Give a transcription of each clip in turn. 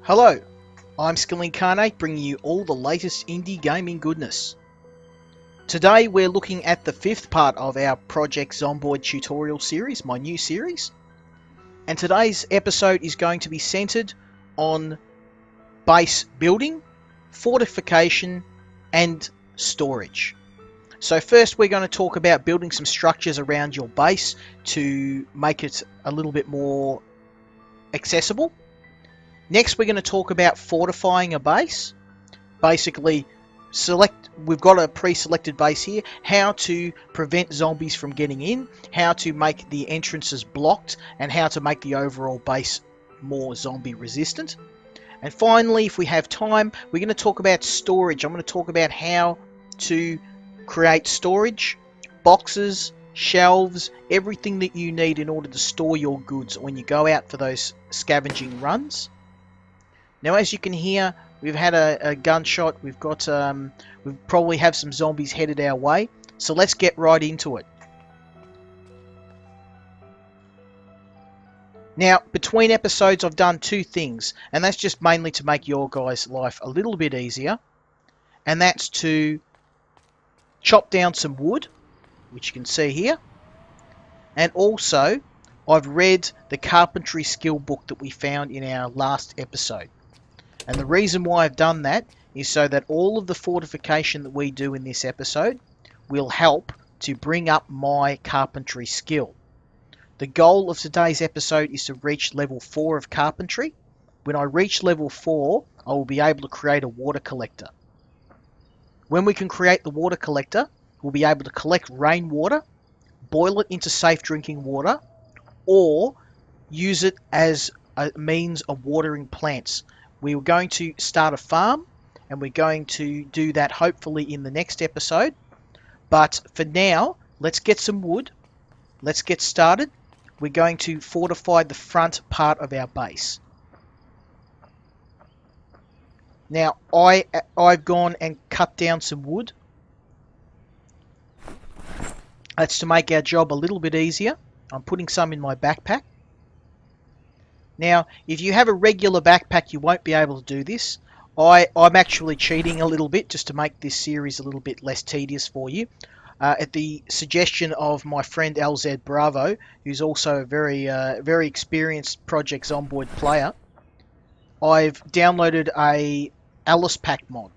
Hello, I'm Incarnate, bringing you all the latest indie gaming goodness. Today we're looking at the fifth part of our Project Zomboid tutorial series, my new series. And today's episode is going to be centered on base building, fortification, and storage. So first we're going to talk about building some structures around your base to make it a little bit more accessible. Next, we're going to talk about fortifying a base. Basically, we've got a pre-selected base here, how to prevent zombies from getting in, how to make the entrances blocked, and how to make the overall base more zombie resistant. And finally, if we have time, we're going to talk about storage. I'm going to talk about how to create storage, boxes, shelves, everything that you need in order to store your goods when you go out for those scavenging runs. Now, as you can hear, we've had a gunshot. We probably have some zombies headed our way. So let's get right into it. Now, between episodes, I've done two things, and that's just mainly to make your guys' life a little bit easier. And that's to chop down some wood, which you can see here. And also, I've read the carpentry skill book that we found in our last episode. And the reason why I've done that is so that all of the fortification that we do in this episode will help to bring up my carpentry skill. The goal of today's episode is to reach level 4 of carpentry. When I reach level 4, I will be able to create a water collector. When we can create the water collector, we'll be able to collect rainwater, boil it into safe drinking water, or use it as a means of watering plants. We're going to start a farm, and we're going to do that hopefully in the next episode. But for now, let's get some wood. Let's get started. We're going to fortify the front part of our base. Now, I've gone and cut down some wood. That's to make our job a little bit easier. I'm putting some in my backpack. Now, if you have a regular backpack, you won't be able to do this. I'm actually cheating a little bit just to make this series a little bit less tedious for you. At the suggestion of my friend LZ Bravo, who's also a very experienced Project Zomboid player, I've downloaded a Alice Pack mod.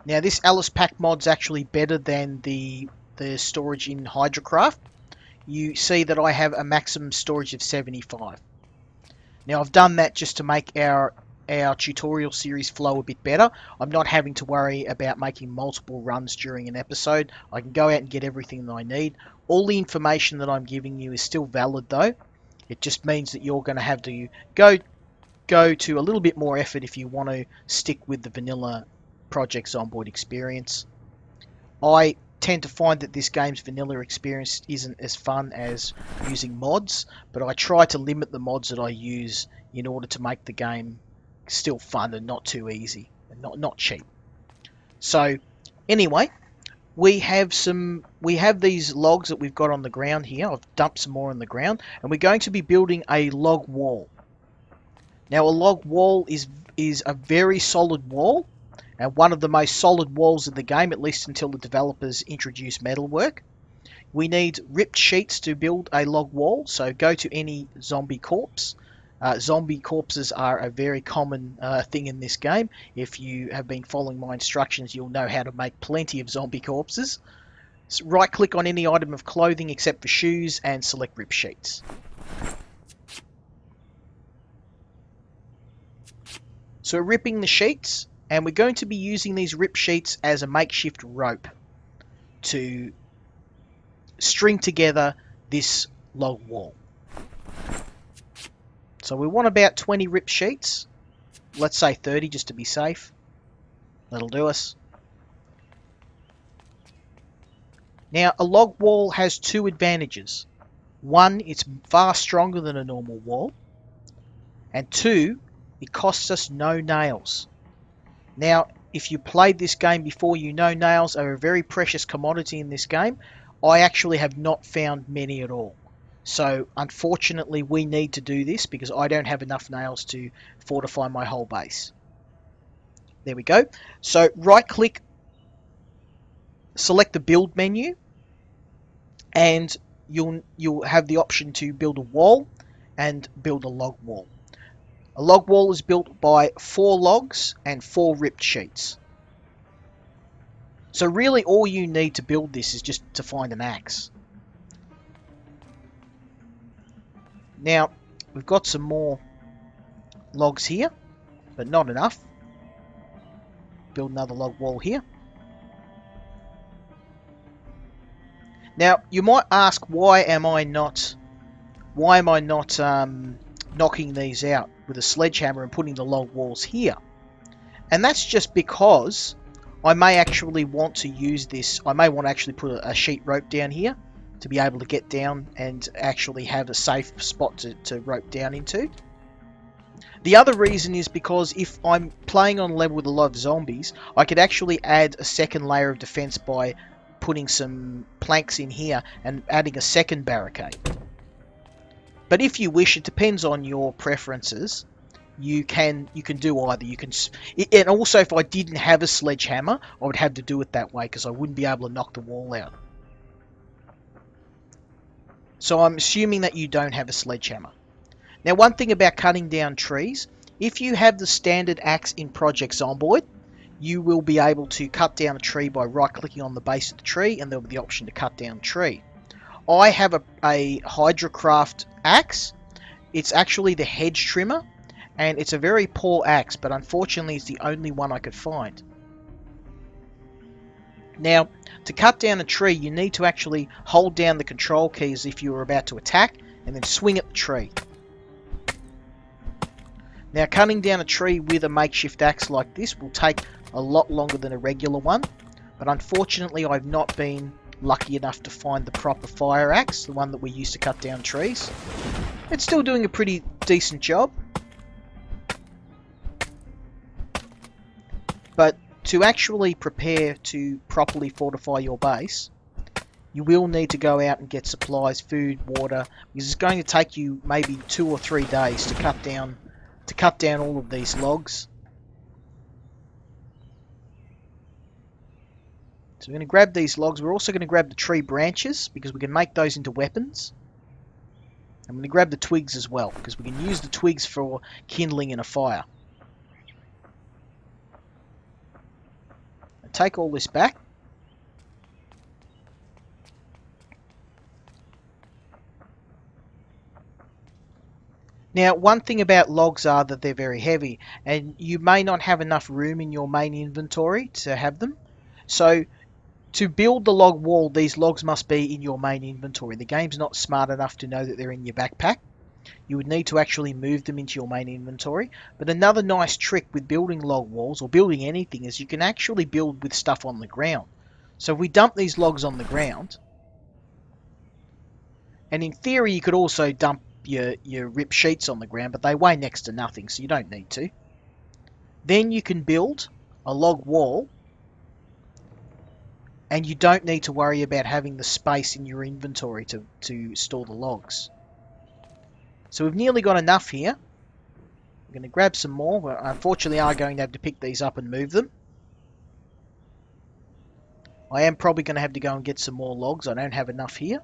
Now, this Alice Pack mod's actually better than the storage in Hydrocraft. You see that I have a maximum storage of 75. Now, I've done that just to make our tutorial series flow a bit better. I'm not having to worry about making multiple runs during an episode. I can go out and get everything that I need. All the information that I'm giving you is still valid, though. It just means that you're going to have to go to a little bit more effort if you want to stick with the vanilla Project Zomboid experience. I tend to find that this game's vanilla experience isn't as fun as using mods, but I try to limit the mods that I use in order to make the game still fun and not too easy and not cheap. So anyway, we have these logs that we've got on the ground here. I've dumped some more on the ground, and we're going to be building a log wall. Now, a log wall is a very solid wall, and one of the most solid walls in the game, at least until the developers introduce metalwork. We need ripped sheets to build a log wall, so go to any zombie corpse. Zombie corpses are a very common thing in this game. If you have been following my instructions, you'll know how to make plenty of zombie corpses. So right-click on any item of clothing except for shoes and select rip sheets. So we're ripping the sheets, and we're going to be using these rip sheets as a makeshift rope to string together this log wall. So we want about 20 rip sheets. Let's say 30 just to be safe. That'll do us. Now, a log wall has two advantages. One, it's far stronger than a normal wall. And two, it costs us no nails. Now, if you played this game before, you know nails are a very precious commodity in this game. I actually have not found many at all. So unfortunately we need to do this because I don't have enough nails to fortify my whole base. There we go. So right click, select the build menu, and you'll have the option to build a wall and build a log wall. A log wall is built by 4 logs and 4 ripped sheets. So really all you need to build this is just to find an axe. Now we've got some more logs here, but not enough. Build another log wall here. Now you might ask, why am I not knocking these out with a sledgehammer and putting the log walls here? And that's just because I may actually want to use this. I may want to actually put a sheet rope down here to be able to get down and actually have a safe spot to rope down into. The other reason is because if I'm playing on a level with a lot of zombies, I could actually add a second layer of defense by putting some planks in here and adding a second barricade. But if you wish, it depends on your preferences. You can do either. And also, if I didn't have a sledgehammer, I would have to do it that way because I wouldn't be able to knock the wall out. So I'm assuming that you don't have a sledgehammer. Now, one thing about cutting down trees, if you have the standard axe in Project Zomboid, you will be able to cut down a tree by right-clicking on the base of the tree, and there'll be the option to cut down a tree. I have a Hydrocraft axe. It's actually the hedge trimmer, and it's a very poor axe, but unfortunately it's the only one I could find. Now, to cut down a tree, you need to actually hold down the control key as if you were about to attack, and then swing at the tree. Now, cutting down a tree with a makeshift axe like this will take a lot longer than a regular one, but unfortunately I've not been lucky enough to find the proper fire axe, the one that we use to cut down trees. It's still doing a pretty decent job, but to actually prepare to properly fortify your base, you will need to go out and get supplies, food, water, because it's going to take you maybe 2 or 3 days to cut down all of these logs. So we're going to grab these logs. We're also going to grab the tree branches because we can make those into weapons. I'm going to grab the twigs as well because we can use the twigs for kindling in a fire. Take all this back. Now, one thing about logs are that they're very heavy, and you may not have enough room in your main inventory to have them. So, to build the log wall, these logs must be in your main inventory. The game's not smart enough to know that they're in your backpack. You would need to actually move them into your main inventory. But another nice trick with building log walls, or building anything, is you can actually build with stuff on the ground. So if we dump these logs on the ground, and in theory you could also dump your rip sheets on the ground, but they weigh next to nothing, so you don't need to. Then you can build a log wall, and you don't need to worry about having the space in your inventory to store the logs. So we've nearly got enough here. We're going to grab some more. We unfortunately are going to have to pick these up and move them. I am probably going to have to go and get some more logs. I don't have enough here.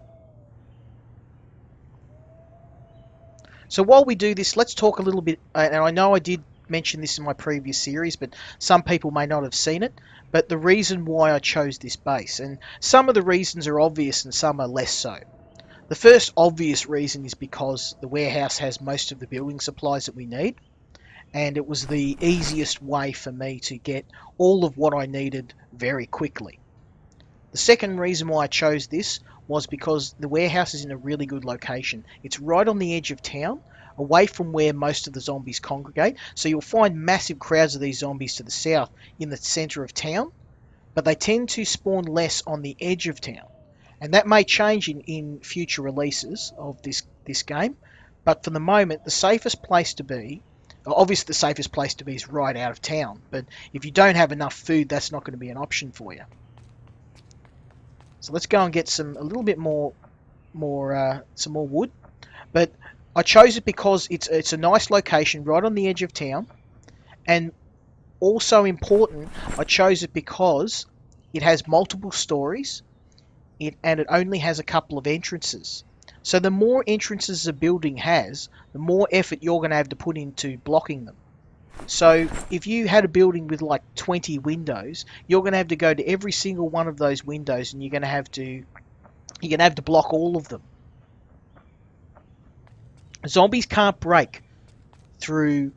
So while we do this, let's talk a little bit, and I know I did mention this in my previous series, but some people may not have seen it, but the reason why I chose this base, and some of the reasons are obvious and some are less so. The first obvious reason is because the warehouse has most of the building supplies that we need, and it was the easiest way for me to get all of what I needed very quickly. The second reason why I chose this was because the warehouse is in a really good location. It's right on the edge of town, away from where most of the zombies congregate, so you'll find massive crowds of these zombies to the south in the centre of town, but they tend to spawn less on the edge of town. And that may change in future releases of this game, but for the moment, the safest place to be, obviously the safest place to be is right out of town, but if you don't have enough food, that's not going to be an option for you. So let's go and get some more wood. But I chose it because it's a nice location right on the edge of town, and also important, I chose it because it has multiple stories, and it only has a couple of entrances. So the more entrances a building has, the more effort you're going to have to put into blocking them. So if you had a building with like 20 windows, you're going to have to go to every single one of those windows, and you're going to have to block all of them. Zombies can't break through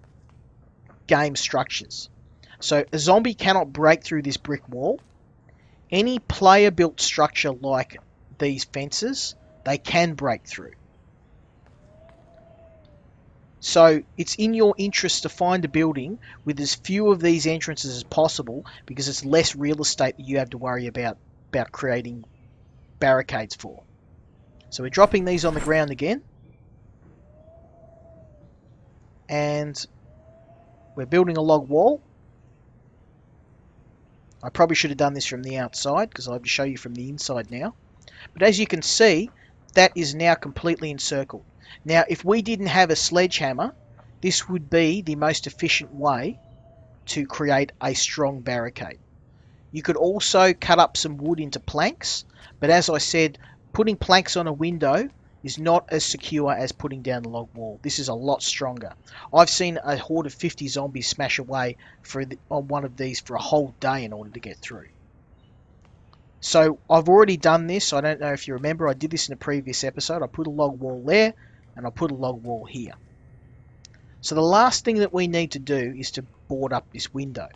game structures. So a zombie cannot break through this brick wall. Any player built structure like these fences, they can break through. So it's in your interest to find a building with as few of these entrances as possible, because it's less real estate that you have to worry about creating barricades for. So we're dropping these on the ground again. And we're building a log wall. I probably should have done this from the outside, because I have to show you from the inside now. But as you can see, that is now completely encircled. Now, if we didn't have a sledgehammer, this would be the most efficient way to create a strong barricade. You could also cut up some wood into planks, but as I said, putting planks on a window is not as secure as putting down the log wall. This is a lot stronger. I've seen a horde of 50 zombies smash away on one of these for a whole day in order to get through. So I've already done this. I don't know if you remember, I did this in a previous episode. I put a log wall there, and I put a log wall here. So the last thing that we need to do is to board up this window.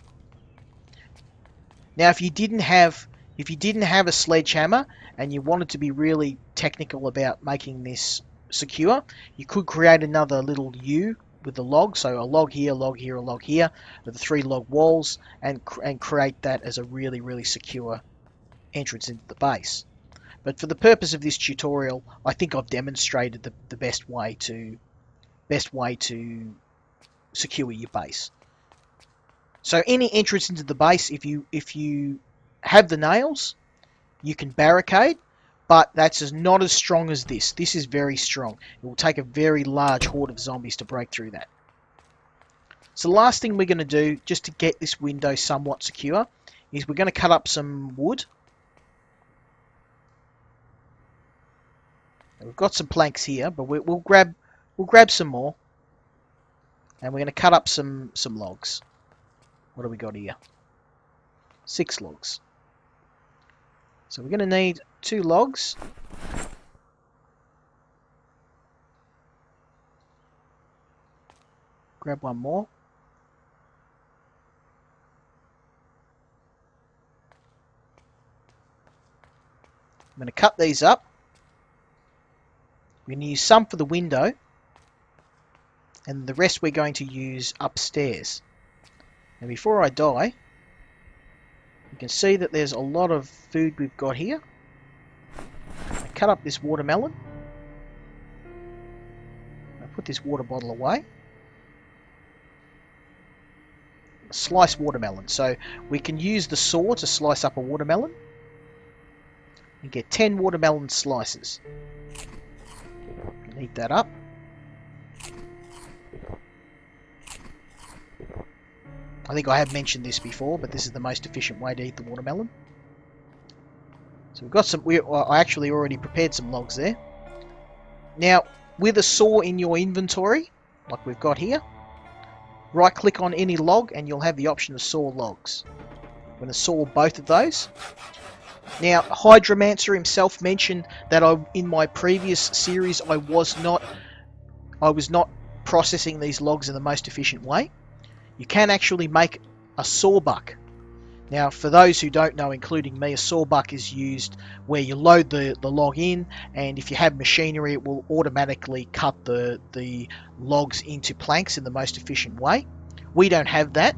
Now, if you didn't have a sledgehammer and you wanted to be really technical about making this secure, you could create another little U with the log. So a log here, a log here, a log here, with the 3 log walls, and create that as a really, really secure entrance into the base. But for the purpose of this tutorial, I think I've demonstrated the best way to secure your base. So any entrance into the base, if you have the nails, you can barricade, but that's not as strong as this. This is very strong. It will take a very large horde of zombies to break through that. So the last thing we're going to do, just to get this window somewhat secure, is we're going to cut up some wood. We've got some planks here, but we'll grab some more, and we're going to cut up some logs. What do we got here? 6 logs. So we're going to need 2 logs. Grab one more. I'm going to cut these up. We're going to use some for the window, and the rest we're going to use upstairs. And before I die, you can see that there's a lot of food we've got here. I cut up this watermelon. I put this water bottle away. Slice watermelon. So we can use the saw to slice up a watermelon and get 10 watermelon slices. Heat that up. I think I have mentioned this before, but this is the most efficient way to eat the watermelon. So we've got some. I actually already prepared some logs there. Now, with a saw in your inventory, like we've got here, right-click on any log, and you'll have the option to saw logs. I'm going to saw both of those. Now, Hydromancer himself mentioned that in my previous series I was not processing these logs in the most efficient way. You can actually make a sawbuck. Now, for those who don't know, including me, a sawbuck is used where you load the log in, and if you have machinery, it will automatically cut the logs into planks in the most efficient way. We don't have that,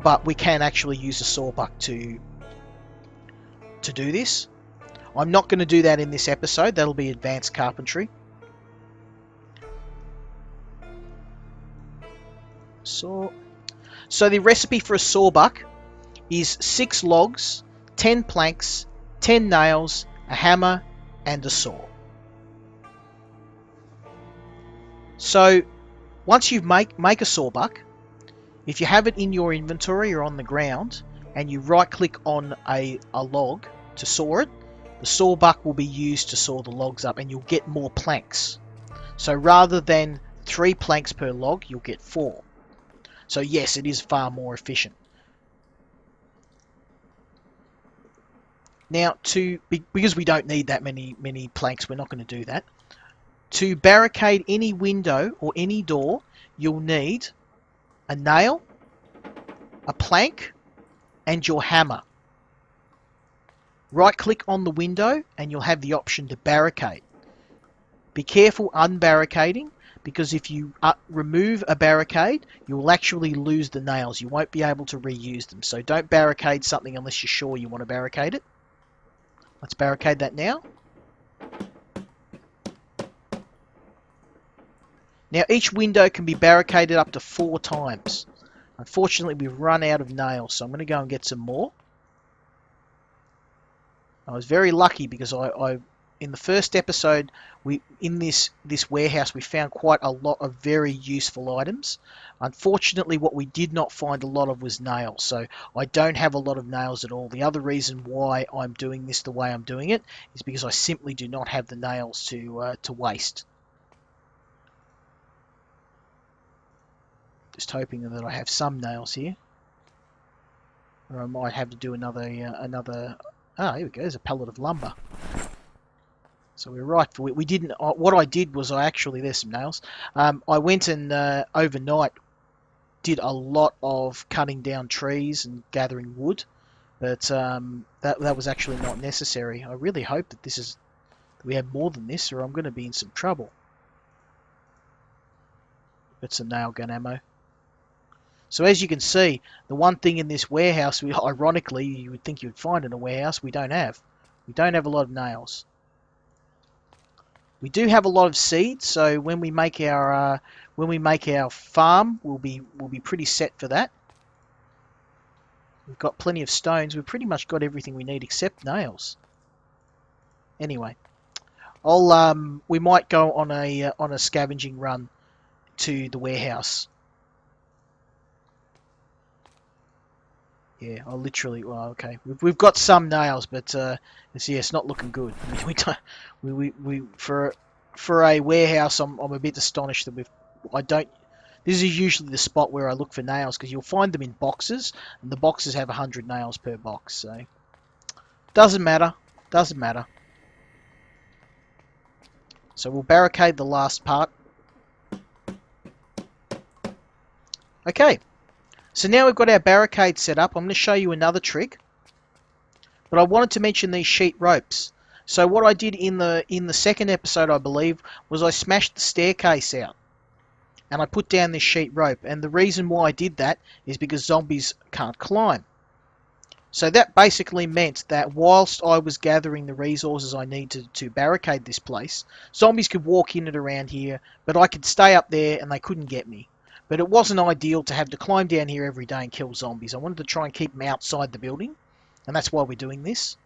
but we can actually use a sawbuck to do this. I'm not going to do that in this episode. That'll be advanced carpentry. So the recipe for a sawbuck is 6 logs, 10 planks, 10 nails, a hammer, and a saw. So once you make a sawbuck, if you have it in your inventory or on the ground, and you right click on a log to saw it, the sawbuck will be used to saw the logs up, and you'll get more planks. So rather than 3 planks per log, you'll get 4. So yes, it is far more efficient. Now, because we don't need that many planks, we're not going to do that. To barricade any window or any door, you'll need a nail, a plank, and your hammer. Right click on the window and you'll have the option to barricade. Be careful unbarricading, because if you remove a barricade, you will actually lose the nails. You won't be able to reuse them. So don't barricade something unless you're sure you want to barricade it. Let's barricade that now. Now each window can be barricaded up to 4 times. Unfortunately, we've run out of nails, so I'm going to go and get some more. I was very lucky because I in the first episode, in this warehouse, we found quite a lot of very useful items. Unfortunately, what we did not find a lot of was nails, so I don't have a lot of nails at all. The other reason why I'm doing this the way I'm doing it is because I simply do not have the nails to waste. Just hoping that I have some nails here, or I might have to do another. Ah, here we go. There's a pallet of lumber. So we're right. We didn't. What I did was there's some nails. I went and overnight did a lot of cutting down trees and gathering wood, but that was actually not necessary. I really hope that we have more than this, or I'm going to be in some trouble. Got some nail gun ammo. So as you can see, the one thing in this warehouse, ironically, you would think you'd find in a warehouse, we don't have. We don't have a lot of nails. We do have a lot of seeds, so when we make our farm, we'll be pretty set for that. We've got plenty of stones. We've pretty much got everything we need except nails. Anyway, we might go on a scavenging run to the warehouse. Yeah, I'll literally. Well, okay, we've got some nails, but it's not looking good. We don't. For a warehouse, I'm a bit astonished that This is usually the spot where I look for nails, because you'll find them in boxes, and the boxes have 100 nails per box. So doesn't matter. Doesn't matter. So we'll barricade the last part. Okay. So now we've got our barricade set up. I'm going to show you another trick. But I wanted to mention these sheet ropes. So what I did in the second episode, I believe, was I smashed the staircase out. And I put down this sheet rope. And the reason why I did that is because zombies can't climb. So that basically meant that whilst I was gathering the resources I needed to barricade this place, zombies could walk in and around here, but I could stay up there and they couldn't get me. But it wasn't ideal to have to climb down here every day and kill zombies. I wanted to try and keep them outside the building, and that's why we're doing this.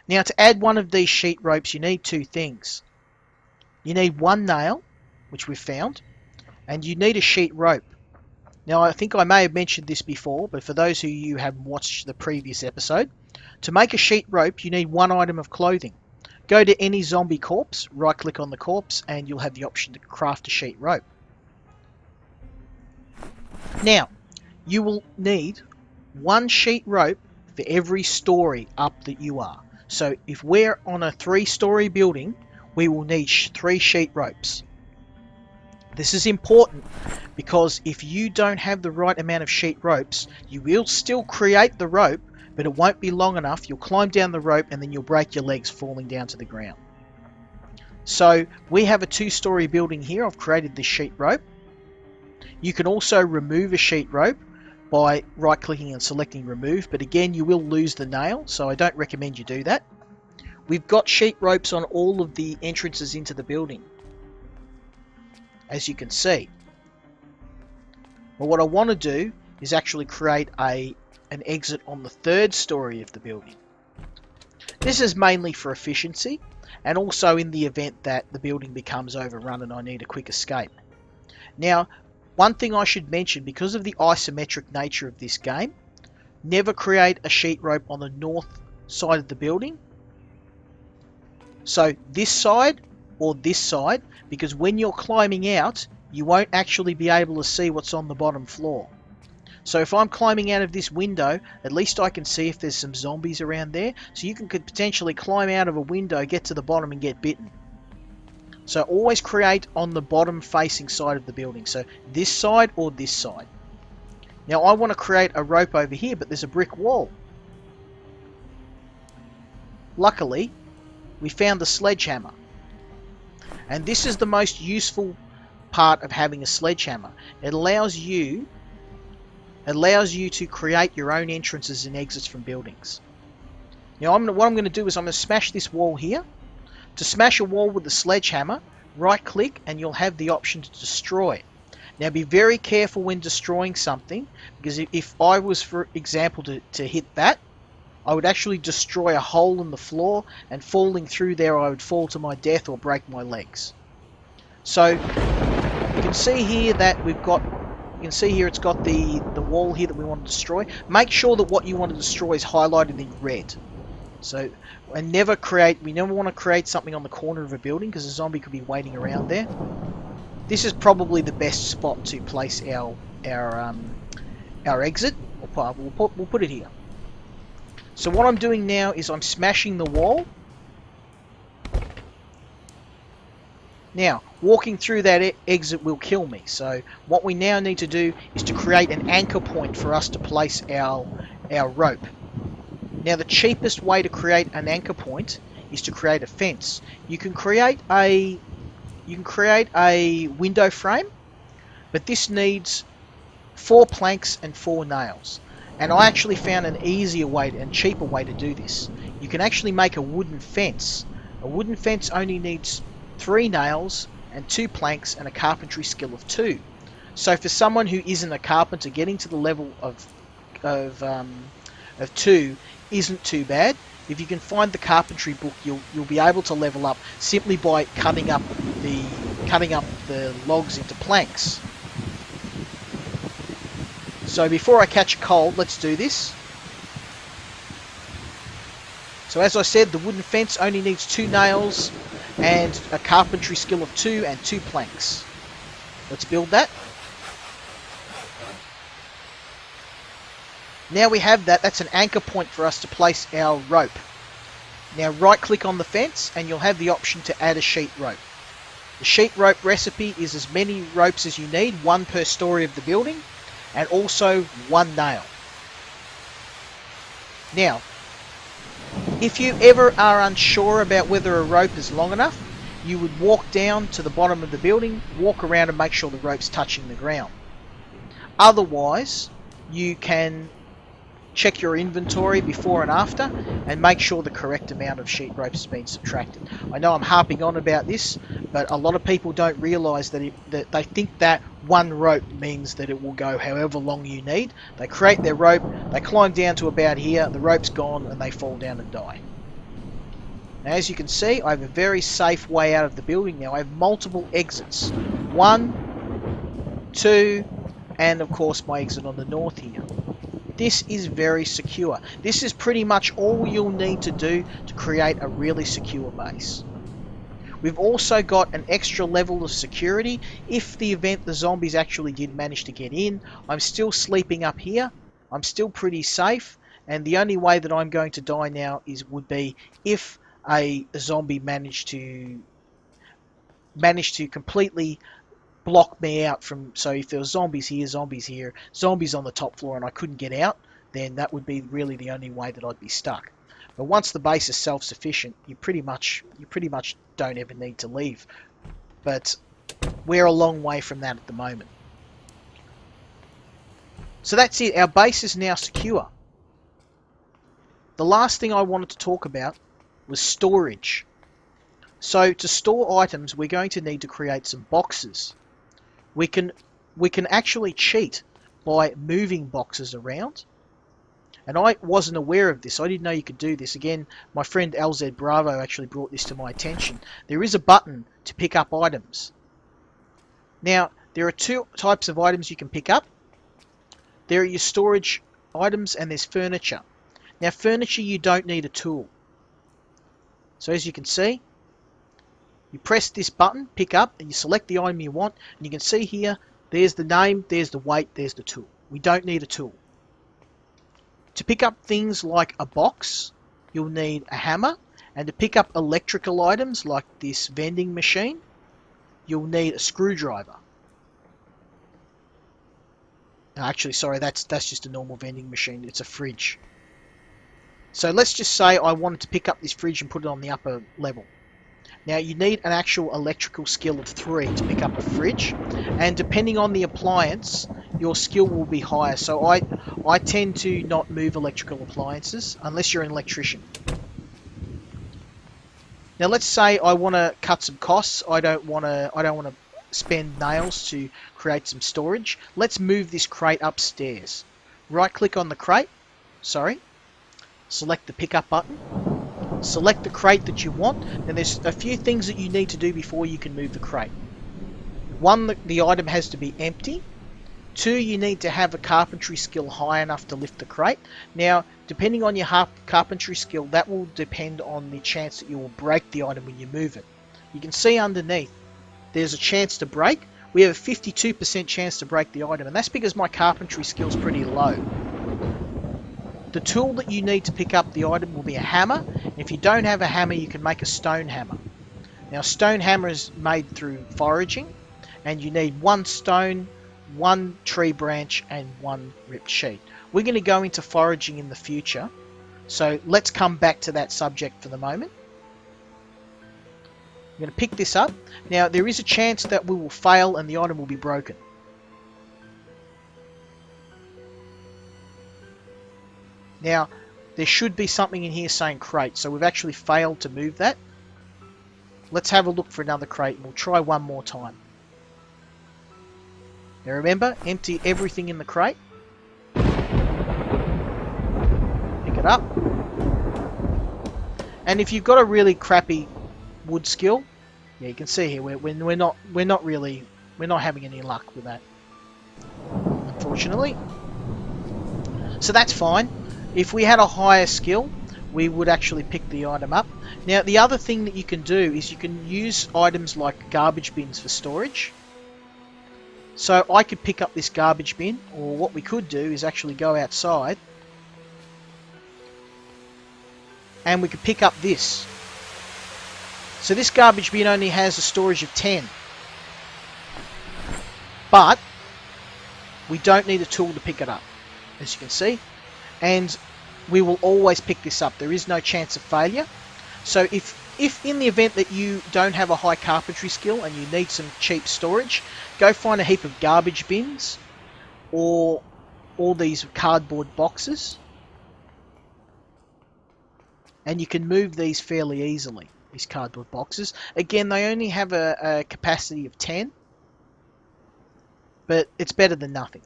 Now, to add one of these sheet ropes, you need 2 things. You need 1 nail, which we've found, and you need a sheet rope. Now, I think I may have mentioned this before, but for those of you who haven't watched the previous episode, to make a sheet rope, you need 1 item of clothing. Go to any zombie corpse, right-click on the corpse, and you'll have the option to craft a sheet rope. Now, you will need 1 sheet rope for every story up that you are. So if we're on a 3-story building, we will need 3 sheet ropes. This is important because if you don't have the right amount of sheet ropes, you will still create the rope, but it won't be long enough. You'll climb down the rope and then you'll break your legs falling down to the ground. So we have a 2-story building here. I've created this sheet rope. You can also remove a sheet rope by right-clicking and selecting remove, but again you will lose the nail, so I don't recommend you do that. We've got sheet ropes on all of the entrances into the building, as you can see. But what I want to do is actually create an exit on the 3rd story of the building. This is mainly for efficiency, and also in the event that the building becomes overrun and I need a quick escape. Now, one thing I should mention, because of the isometric nature of this game, never create a sheet rope on the north side of the building. So this side or this side, because when you're climbing out, you won't actually be able to see what's on the bottom floor. So if I'm climbing out of this window, at least I can see if there's some zombies around there. So you could potentially climb out of a window, get to the bottom and get bitten. So always create on the bottom facing side of the building. So this side or this side. Now I want to create a rope over here, but there's a brick wall. Luckily, we found the sledgehammer. And this is the most useful part of having a sledgehammer. It allows you to create your own entrances and exits from buildings. Now what I'm going to do is I'm going to smash this wall here. To smash a wall with the sledgehammer, right click and you'll have the option to destroy. Now be very careful when destroying something, because if I was, for example, to hit that, I would actually destroy a hole in the floor, and falling through there I would fall to my death or break my legs. So you can see here that we've got, you can see here it's got the wall here that we want to destroy. Make sure that what you want to destroy is highlighted in red. So, and we never want to create something on the corner of a building, because a zombie could be waiting around there. This is probably the best spot to place our exit. We'll put it here. So what I'm doing now is I'm smashing the wall. Now, walking through that exit will kill me. So what we now need to do is to create an anchor point for us to place our rope. Now the cheapest way to create an anchor point is to create a fence. You can create a window frame, but this needs 4 planks and 4 nails. And I actually found an easier way and cheaper way to do this. You can actually make a wooden fence. A wooden fence only needs 3 nails and 2 planks and a carpentry skill of 2. So for someone who isn't a carpenter, getting to the level of 2 isn't too bad. If you can find the carpentry book, you'll be able to level up simply by cutting up the logs into planks. So before I catch a cold, let's do this. So as I said, the wooden fence only needs 2 nails and a carpentry skill of 2 and 2 planks. Let's build that. Now we have that. That's an anchor point for us to place our rope. Now right click on the fence and you'll have the option to add a sheet rope. The sheet rope recipe is as many ropes as you need, 1 per story of the building, and also 1 nail. Now, if you ever are unsure about whether a rope is long enough, you would walk down to the bottom of the building, walk around and make sure the rope's touching the ground. Otherwise, you can check your inventory before and after and make sure the correct amount of sheet rope has been subtracted. I know I'm harping on about this, but a lot of people don't realise that they think that 1 rope means that it will go however long you need. They create their rope, they climb down to about here, the rope's gone and they fall down and die. Now as you can see, I have a very safe way out of the building now. I have multiple exits. 1, 2, and of course my exit on the north here. This is very secure. This is pretty much all you'll need to do to create a really secure base. We've also got an extra level of security. If the event the zombies actually did manage to get in, I'm still sleeping up here. I'm still pretty safe, and the only way that I'm going to die now would be if a zombie managed to completely block me out from, so if there were zombies here, zombies on the top floor and I couldn't get out, then that would be really the only way that I'd be stuck. But once the base is self-sufficient, you pretty much don't ever need to leave. But we're a long way from that at the moment. So that's it, our base is now secure. The last thing I wanted to talk about was storage. So to store items, we're going to need to create some boxes. We can actually cheat by moving boxes around. And I wasn't aware of this. I didn't know you could do this. Again, my friend LZ Bravo actually brought this to my attention. There is a button to pick up items. Now, There are two types of items you can pick up. There are your storage items and there's furniture. Now furniture, you don't need a tool. So as you can see, you press this button, pick up, and you select the item you want, and you can see here, there's the name, there's the weight, there's the tool. We don't need a tool. To pick up things like a box, you'll need a hammer, and to pick up electrical items like this vending machine, you'll need a screwdriver. Actually, sorry, that's just a normal vending machine. It's a fridge. So let's just say I wanted to pick up this fridge and put it on the upper level. Now you need an actual electrical skill of 3 to pick up a fridge, and depending on the appliance, your skill will be higher. So I tend to not move electrical appliances unless you're an electrician. Now let's say I want to cut some costs. I don't want to spend nails to create some storage. Let's move this crate upstairs. Right click on the crate, select the pickup button, select the crate that you want, and there's a few things that you need to do before you can move the crate. 1, the item has to be empty. 2, you need to have a carpentry skill high enough to lift the crate. Now, depending on your carpentry skill, that will depend on the chance that you will break the item when you move it. You can see underneath, there's a chance to break. We have a 52% chance to break the item, and that's because my carpentry skill is pretty low. The tool that you need to pick up the item will be a hammer. If you don't have a hammer, you can make a stone hammer. Now, stone hammer is made through foraging, and you need 1 stone, 1 tree branch, and 1 ripped sheet. We're going to go into foraging in the future, so let's come back to that subject for the moment. I'm going to pick this up. Now, there is a chance that we will fail and the item will be broken. Now, there should be something in here saying crate, so we've actually failed to move that. Let's have a look for another crate, and we'll try one more time. Now remember, empty everything in the crate. Pick it up. And if you've got a really crappy wood skill, yeah, you can see here we're not having any luck with that, unfortunately. So that's fine. If we had a higher skill, we would actually pick the item up. Now, the other thing that you can do is you can use items like garbage bins for storage. So I could pick up this garbage bin, or what we could do is actually go outside and we could pick up this. So this garbage bin only has a storage of 10. But we don't need a tool to pick it up, as you can see. And we will always pick this up. There is no chance of failure. So if in the event that you don't have a high carpentry skill and you need some cheap storage, go find a heap of garbage bins or all these cardboard boxes, and you can move these fairly easily, these cardboard boxes. Again, they only have a capacity of 10, but it's better than nothing.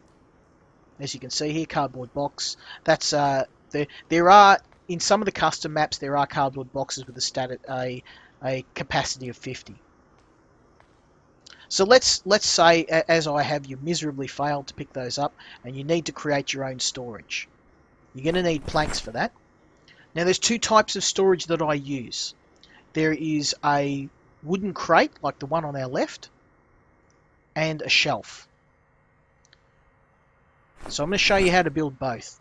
As you can see here, cardboard box. That's there are in some of the custom maps there are cardboard boxes with a capacity of 50. So let's say, as I have, you miserably failed to pick those up, and you need to create your own storage. You're going to need planks for that. Now, there's 2 types of storage that I use. There is a wooden crate, like the one on our left, and a shelf. So I'm going to show you how to build both.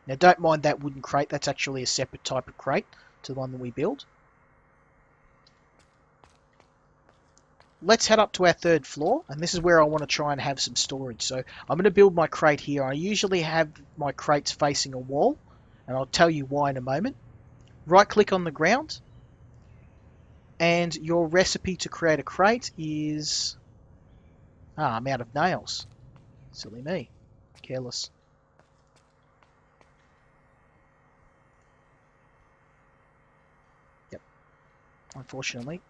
Now don't mind that wooden crate, that's actually a separate type of crate to the one that we build. Let's head up to our 3rd floor, and this is where I want to try and have some storage. So I'm going to build my crate here. I usually have my crates facing a wall, and I'll tell you why in a moment. Right click on the ground, and your recipe to create a crate is... I'm out of nails. Silly me. Careless. Yep. Unfortunately.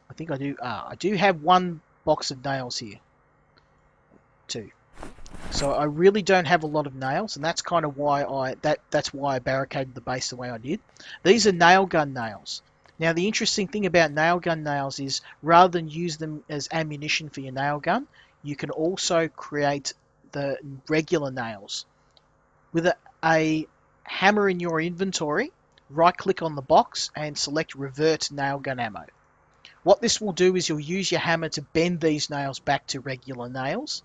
I think I do. I do have 1 box of nails here. 2. So I really don't have a lot of nails, and that's kind of why that's why I barricaded the base the way I did. These are nail gun nails. Now the interesting thing about nail gun nails is rather than use them as ammunition for your nail gun, you can also create the regular nails. With a hammer in your inventory, right click on the box and select revert nail gun ammo. What this will do is you'll use your hammer to bend these nails back to regular nails,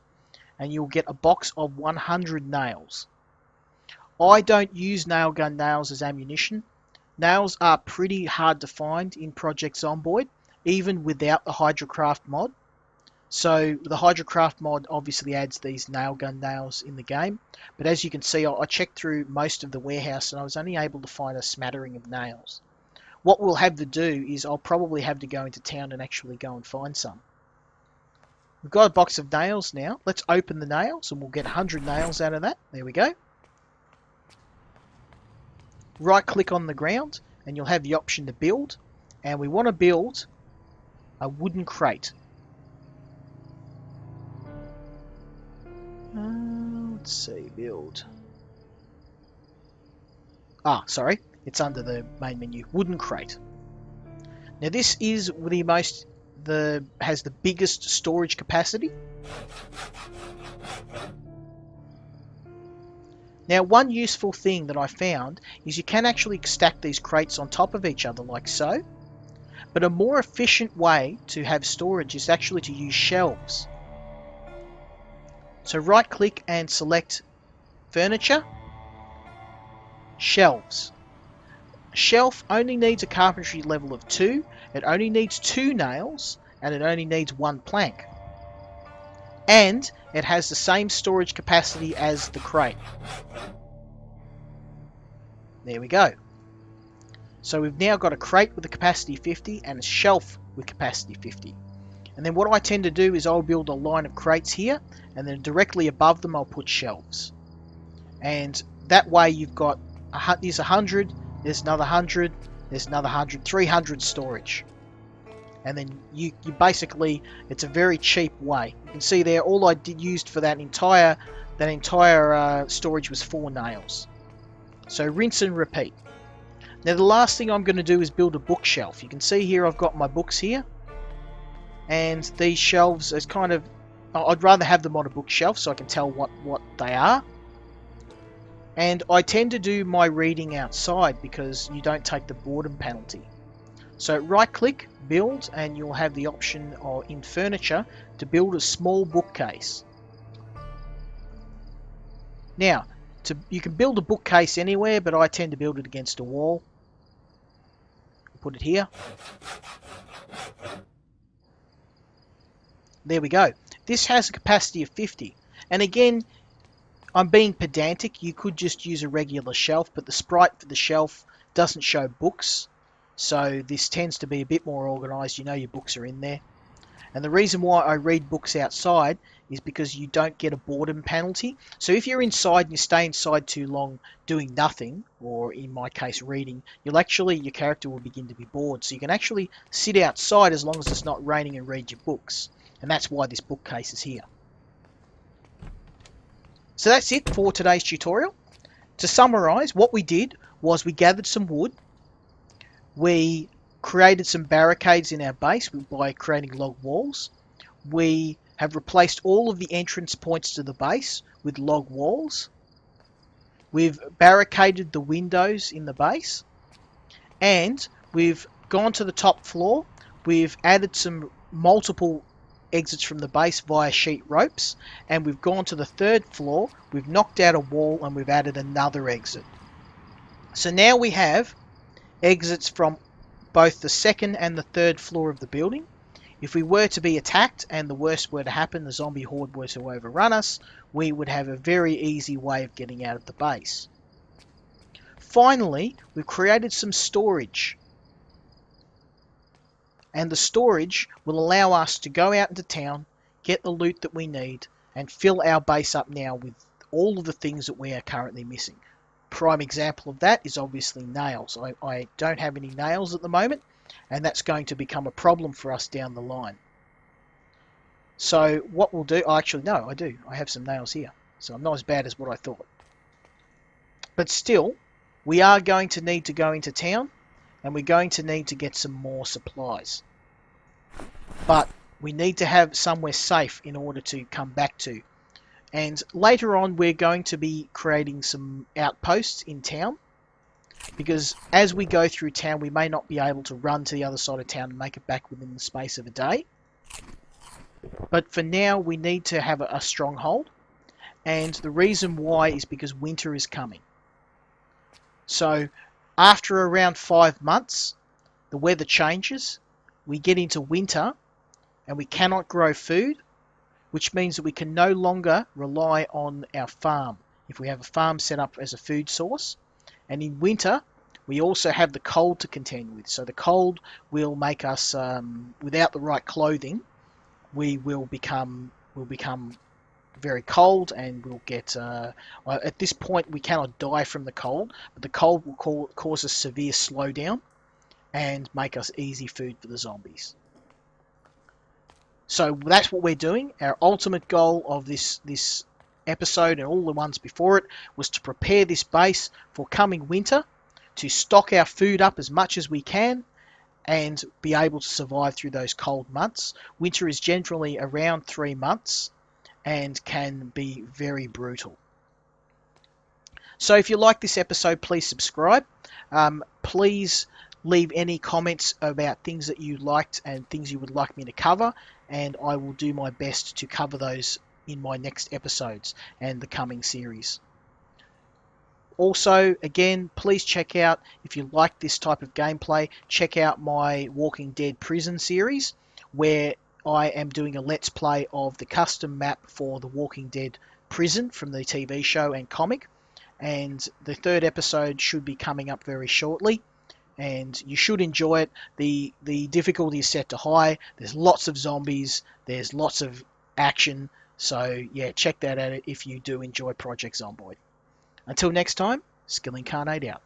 and you'll get a box of 100 nails. I don't use nail gun nails as ammunition. Nails are pretty hard to find in Project Zomboid, even without the Hydrocraft mod. So the Hydrocraft mod obviously adds these nail gun nails in the game, but as you can see, I checked through most of the warehouse and I was only able to find a smattering of nails. What we'll have to do is I'll probably have to go into town and actually go and find some. We've got a box of nails now. Let's open the nails and we'll get 100 nails out of that. There we go. Right click on the ground and you'll have the option to build, and we want to build a wooden crate. Let's see, build. Sorry, it's under the main menu. Wooden crate. Now this is has the biggest storage capacity. Now one useful thing that I found is you can actually stack these crates on top of each other like so, but a more efficient way to have storage is actually to use shelves. So right click and select furniture, shelves. A shelf only needs a carpentry level of 2, it only needs 2 nails, and it only needs 1 plank. And it has the same storage capacity as the crate. There we go. So we've now got a crate with a capacity 50 and a shelf with capacity 50. And then what I tend to do is I'll build a line of crates here, and then directly above them I'll put shelves. And that way you've got, there's 100, there's another 100, there's another 100, 300 storage. And then you basically, it's a very cheap way. You can see there, all I used for that entire storage was 4 nails. So rinse and repeat. Now the last thing I'm going to do is build a bookshelf. You can see here I've got my books here, and these shelves is kind of, I'd rather have them on a bookshelf so I can tell what they are. And I tend to do my reading outside because you don't take the boredom penalty. So right click, build, and you'll have the option in furniture to build a small bookcase. Now, you can build a bookcase anywhere, but I tend to build it against a wall. Put it here. There we go. This has a capacity of 50. And again, I'm being pedantic. You could just use a regular shelf, but the sprite for the shelf doesn't show books. So this tends to be a bit more organized. You know your books are in there. And the reason why I read books outside is because you don't get a boredom penalty. So if you're inside and you stay inside too long doing nothing, or in my case reading, your character will begin to be bored. So you can actually sit outside as long as it's not raining and read your books. And that's why this bookcase is here. So that's it for today's tutorial. To summarize, what we did was we gathered some wood. We created some barricades in our base by creating log walls. We have replaced all of the entrance points to the base with log walls. We've barricaded the windows in the base. And we've gone to the top floor. We've added some multiple exits from the base via sheet ropes. And we've gone to the 3rd floor. We've knocked out a wall and we've added another exit. So now we have exits from both the 2nd and the 3rd floor of the building. If we were to be attacked and the worst were to happen, the zombie horde were to overrun us, we would have a very easy way of getting out of the base. Finally, we've created some storage. And the storage will allow us to go out into town, get the loot that we need, and fill our base up now with all of the things that we are currently missing. Prime example of that is obviously nails. I don't have any nails at the moment, and that's going to become a problem for us down the line. So what we'll do, actually no, I do. I have some nails here, so I'm not as bad as what I thought. But still, we are going to need to go into town, and we're going to need to get some more supplies. But we need to have somewhere safe in order to come back to. And later on, we're going to be creating some outposts in town, because as we go through town, we may not be able to run to the other side of town and make it back within the space of a day. But for now, we need to have a stronghold, and the reason why is because winter is coming. So after around 5 months, the weather changes, we get into winter, and we cannot grow food, which means that we can no longer rely on our farm if we have a farm set up as a food source. And in winter, we also have the cold to contend with. So the cold will make us, without the right clothing, we will become very cold, and we'll get, at this point we cannot die from the cold, but the cold will cause a severe slowdown and make us easy food for the zombies. So that's what we're doing. Our ultimate goal of this episode and all the ones before it was to prepare this base for coming winter, to stock our food up as much as we can, and be able to survive through those cold months. Winter is generally around 3 months and can be very brutal. So if you like this episode, please subscribe. Please leave any comments about things that you liked and things you would like me to cover, and I will do my best to cover those in my next episodes and the coming series. Also, again, please check out, if you like this type of gameplay, check out my Walking Dead Prison series, where I am doing a Let's Play of the custom map for the Walking Dead Prison from the TV show and comic. And the 3rd episode should be coming up very shortly, and you should enjoy it. The difficulty is set to high. There's lots of zombies. There's lots of action. So yeah, check that out if you do enjoy Project Zomboid. Until next time, Skill Incarnate out.